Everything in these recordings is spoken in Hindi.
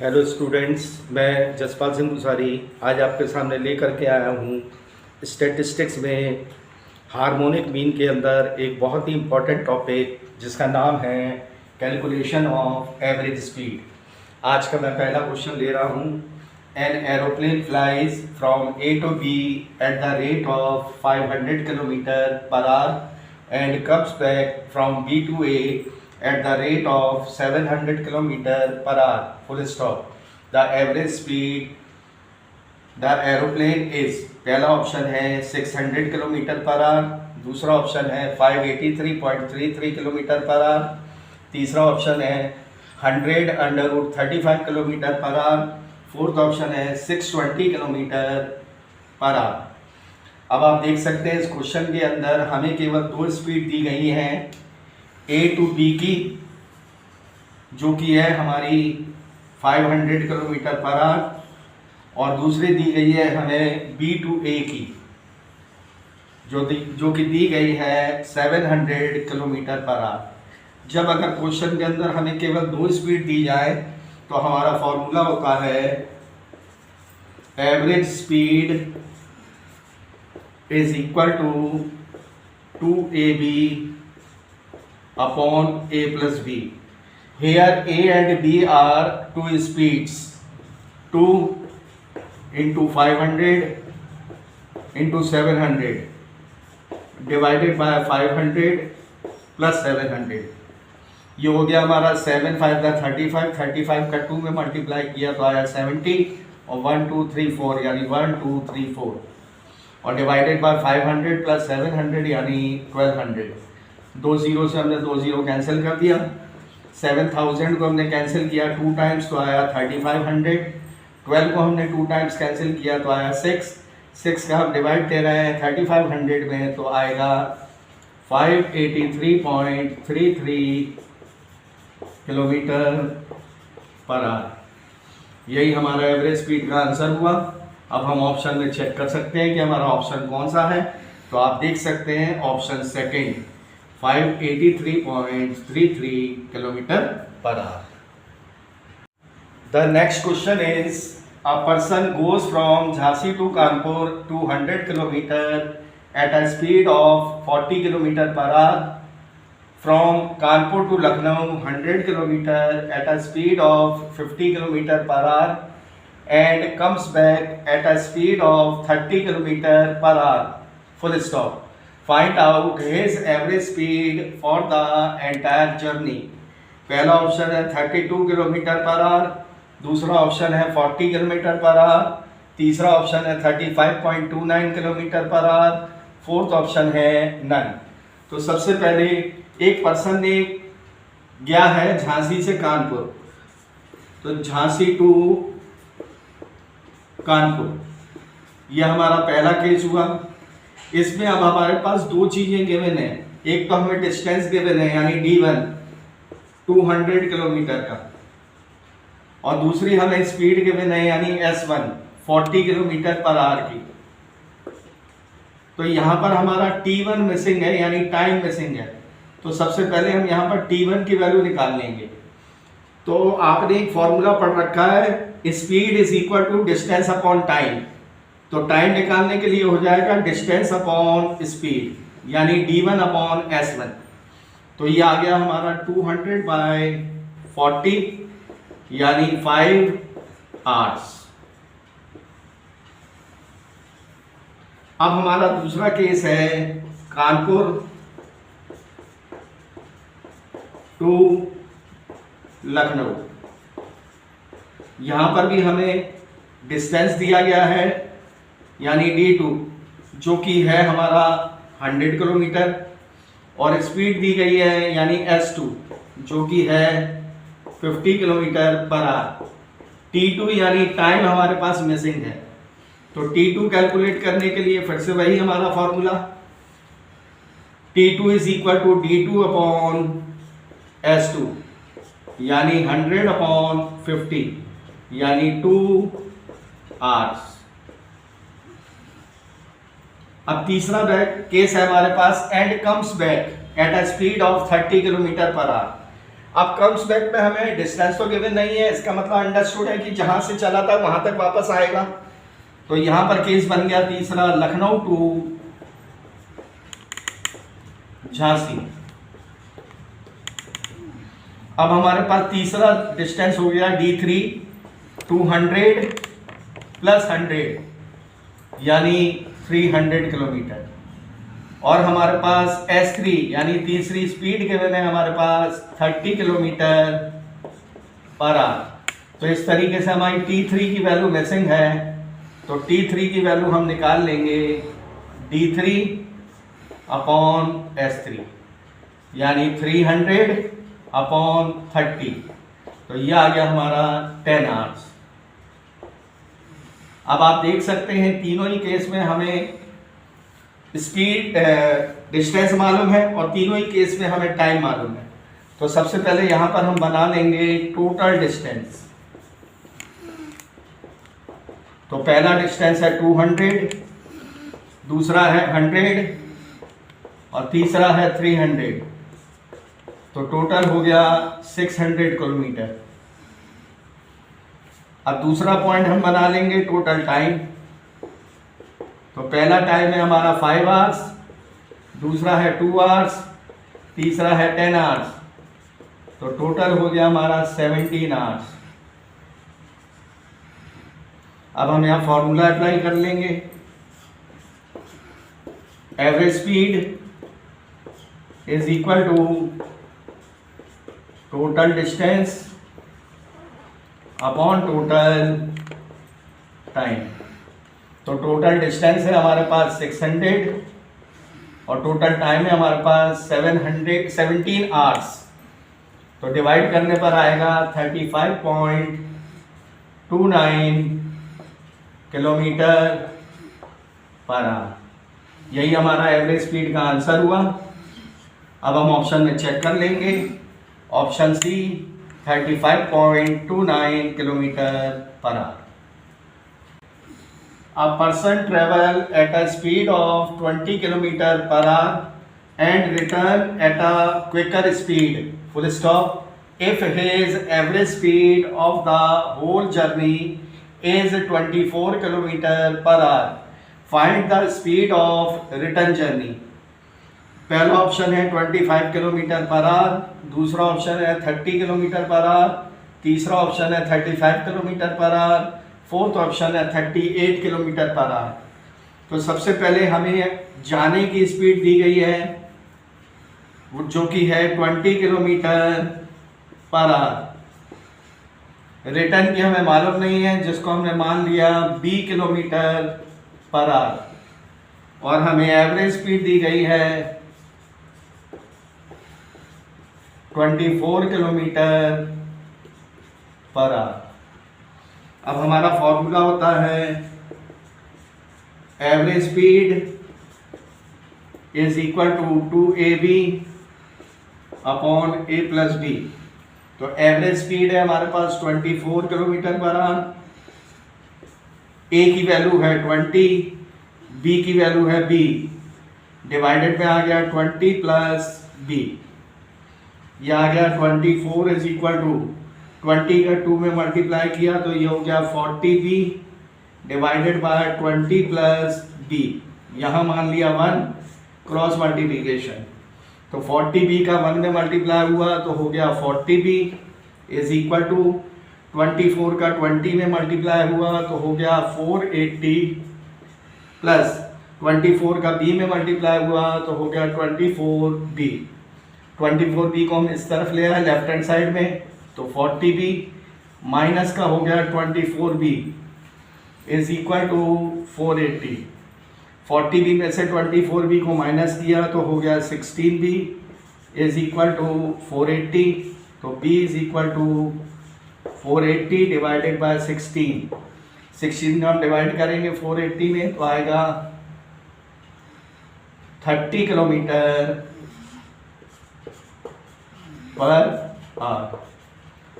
हेलो स्टूडेंट्स, मैं जसपाल सिंह भूसारी आज आपके सामने लेकर के आया हूँ स्टैटिस्टिक्स में हार्मोनिक मीन के अंदर एक बहुत ही इम्पॉर्टेंट टॉपिक जिसका नाम है कैलकुलेशन ऑफ एवरेज स्पीड। आज का मैं पहला क्वेश्चन ले रहा हूँ। An aeroplane flies from A to B at the rate of 500 kilometre per hour and comes back from B to A at the rate of 700 km per hour, full stop. The average speed the aeroplane is, पहला ऑप्शन है 600 किलोमीटर पर आवर, दूसरा ऑप्शन है 583.33 किलोमीटर पर आवर, तीसरा ऑप्शन है 100√35 kilometre per our, fourth option है 620 किलोमीटर पर आवर। अब आप देख सकते हैं इस क्वेश्चन के अंदर हमें केवल दो स्पीड दी गई हैं, ए टू बी की जो कि है हमारी 500 किलोमीटर पर आवर और दूसरी दी गई है हमें बी टू ए की जो कि दी गई है 700 किलोमीटर पर आवर। जब अगर क्वेश्चन के अंदर हमें केवल दो स्पीड दी जाए तो हमारा फॉर्मूला होता है average speed is equal to 2ab upon a plus b. Here a and b are two speeds, 2 into 500 into 700 divided by 500 plus 700। ये हो गया हमारा 7 5 का 35, 35 का 2 में मल्टीप्लाई किया तो आया 70 और 1 2 3 4 यानी 1 2 3 4 और डिवाइडेड बाय 500 प्लस 700 यानी 1200। दो जीरो से हमने दो जीरो कैंसिल कर दिया। 7000 को हमने कैंसिल किया 2 टाइम्स तो आया 3500। 12 को हमने 2 टाइम्स कैंसिल किया तो आया 6 का हम डिवाइड दे रहे हैं 3500 में तो आएगा 583.33 किलोमीटर पर आवर। यही हमारा एवरेज स्पीड का आंसर हुआ। अब हम ऑप्शन में चेक कर सकते हैं कि हमारा ऑप्शन कौन सा है। तो आप देख सकते हैं option second 583.33 kilometer per hour. The next question is, a person goes from Jhansi to Kanpur 200 kilometer at a speed of 40 kilometer per hour. From Kanpur to Lucknow 100 kilometer at a speed of 50 kilometer per hour and comes back at a speed of 30 kilometer per hour. Full stop. Find out his average speed for the entire journey। पहला ऑप्शन है 32 किलोमीटर पर आवर, दूसरा ऑप्शन है 40 किलोमीटर पर आवर, तीसरा ऑप्शन है 35.29 kilometre per our, fourth option है नन। तो सबसे पहले एक पर्सन ने गया है झांसी से कानपुर, तो झांसी टू कानपुर यह हमारा पहला केस हुआ। इसमें अब हमारे पास दो चीजें गिवन है, एक तो हमें डिस्टेंस गिवन है यानी D1 200 किलोमीटर का और दूसरी हमें स्पीड गिवन है यानी S1 40 किलोमीटर पर आवर की। तो यहाँ पर हमारा T1 मिसिंग है यानी टाइम मिसिंग है। तो सबसे पहले हम यहाँ पर T1 की वैल्यू निकाल लेंगे। तो आपने एक फॉर्मूला पढ़ रखा है, speed is equal to distance upon time. तो टाइम निकालने के लिए हो जाएगा डिस्टेंस अपॉन स्पीड यानी D1 अपॉन S1। तो ये आ गया हमारा 200/40 यानी 5 आवर्स। अब हमारा दूसरा केस है कानपुर टू लखनऊ। यहां पर भी हमें डिस्टेंस दिया गया है यानी D2 जो कि है हमारा 100 किलोमीटर और स्पीड दी गई है यानी S2 जो कि है 50 किलोमीटर पर आवर। T2 यानी टाइम हमारे पास मिसिंग है। तो T2 कैलकुलेट करने के लिए फिर से वही हमारा formula T2 is equal to D2 upon S2 यानी 100 अपॉन 50 यानी 2 आवर्स। अब तीसरा केस है हमारे पास and comes back at a speed of 30 kilometre per hour. अब कम्स बैक में हमें डिस्टेंस तो गिवन नहीं है, इसका मतलब अंडरस्टूड है कि जहां से चला था वहां तक वापस आएगा। तो यहां पर केस बन गया तीसरा, लखनऊ टू झांसी। अब हमारे पास तीसरा डिस्टेंस हो गया D3, 200 प्लस 100 यानी 300 किलोमीटर। और हमारे पास S3 यानी तीसरी स्पीड के में हमारे पास 30 किलोमीटर पर आवर। तो इस तरीके से हमारी T3 की वैल्यू मिसिंग है, तो T3 की वैल्यू हम निकाल लेंगे D3 अपॉन S3 यानी 300 अपॉन 30। तो ये आ गया हमारा 10 आवर्स। अब आप देख सकते हैं तीनों ही केस में हमें स्पीड डिस्टेंस मालूम है और तीनों ही केस में हमें टाइम मालूम है। तो सबसे पहले यहां पर हम बना लेंगे टोटल डिस्टेंस। तो पहला डिस्टेंस है 200, दूसरा है 100 और तीसरा है 300। तो टोटल हो गया 600 किलोमीटर। अब दूसरा पॉइंट हम बना लेंगे टोटल टाइम। तो पहला टाइम है हमारा 5 आवर्स, दूसरा है 2 आवर्स, तीसरा है 10 आवर्स। तो टोटल हो गया हमारा 17 आवर्स। अब हम यहाँ फॉर्मूला अप्लाई कर लेंगे। Average speed is equal to total distance upon total time. तो टोटल डिस्टेंस है हमारे पास 600 और टोटल टाइम है हमारे पास 17 आवर्स। तो डिवाइड करने पर आएगा 35.29 किलोमीटर पर आवर। यही हमारा एवरेज स्पीड का आंसर हुआ। अब हम ऑप्शन में चेक कर लेंगे। Option C 35.29 kilometre per hour. A person travel at a speed of 20 kilometer per hour and return at a quicker speed, full stop, if his average speed of the whole journey is 24 kilometer per hour. Find the speed of return journey. पहला ऑप्शन है 25 किलोमीटर पर आवर, दूसरा ऑप्शन है 30 किलोमीटर पर आवर, तीसरा ऑप्शन है 35 kilometre per our, fourth option है 38 किलोमीटर पर आवर। तो सबसे पहले हमें जाने की स्पीड दी गई है जो कि है 20 किलोमीटर पर आवर। रिटर्न की हमें मालूम नहीं है, जिसको हमने मान लिया 20 किलोमीटर पर आवर। और हमें एवरेज स्पीड दी गई है 24 किलोमीटर पर आवर। अब हमारा फॉर्मूला होता है average speed is equal to 2AB upon A plus B। तो एवरेज स्पीड है हमारे पास 24 किलोमीटर पर आवर, A की वैल्यू है 20, B की वैल्यू है B, डिवाइडेड में आ गया 20 प्लस B। यह आ गया 24 इज इक्वल टू 20 का 2 में मल्टीप्लाई किया तो ये हो गया 40B divided by 20 plus B। यहाँ मान लिया 1 क्रॉस मल्टीप्लिकेशन। तो 40B का 1 में मल्टीप्लाई हुआ तो हो गया 40B इज इक्वल टू 24 का 20 में मल्टीप्लाई हुआ तो हो गया 480 प्लस 24 का B में मल्टीप्लाई हुआ तो हो गया 24B। 24B को हम इस तरफ ले आए लेफ्ट हैंड साइड में, तो 40B माइनस का हो गया 24B is equal to 480। 40B में से 24B को माइनस किया तो हो गया 16B इज इक्वल टू 480। तो B is equal to 480 divided by 16। 16 का हम डिवाइड करेंगे 480 में तो आएगा 30 किलोमीटर पर आवर।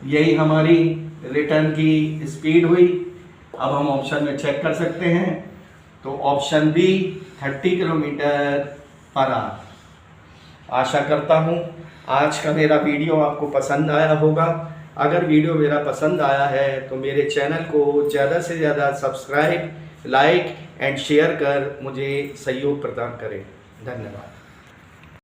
यही हमारी रिटर्न की स्पीड हुई। अब हम ऑप्शन में चेक कर सकते हैं। तो option B 30 kilometre per hour. आशा करता हूँ आज का मेरा वीडियो आपको पसंद आया होगा। अगर वीडियो मेरा पसंद आया है तो मेरे चैनल को ज़्यादा से ज़्यादा सब्सक्राइब, लाइक एंड शेयर कर मुझे सहयोग प्रदान करें। धन्यवाद।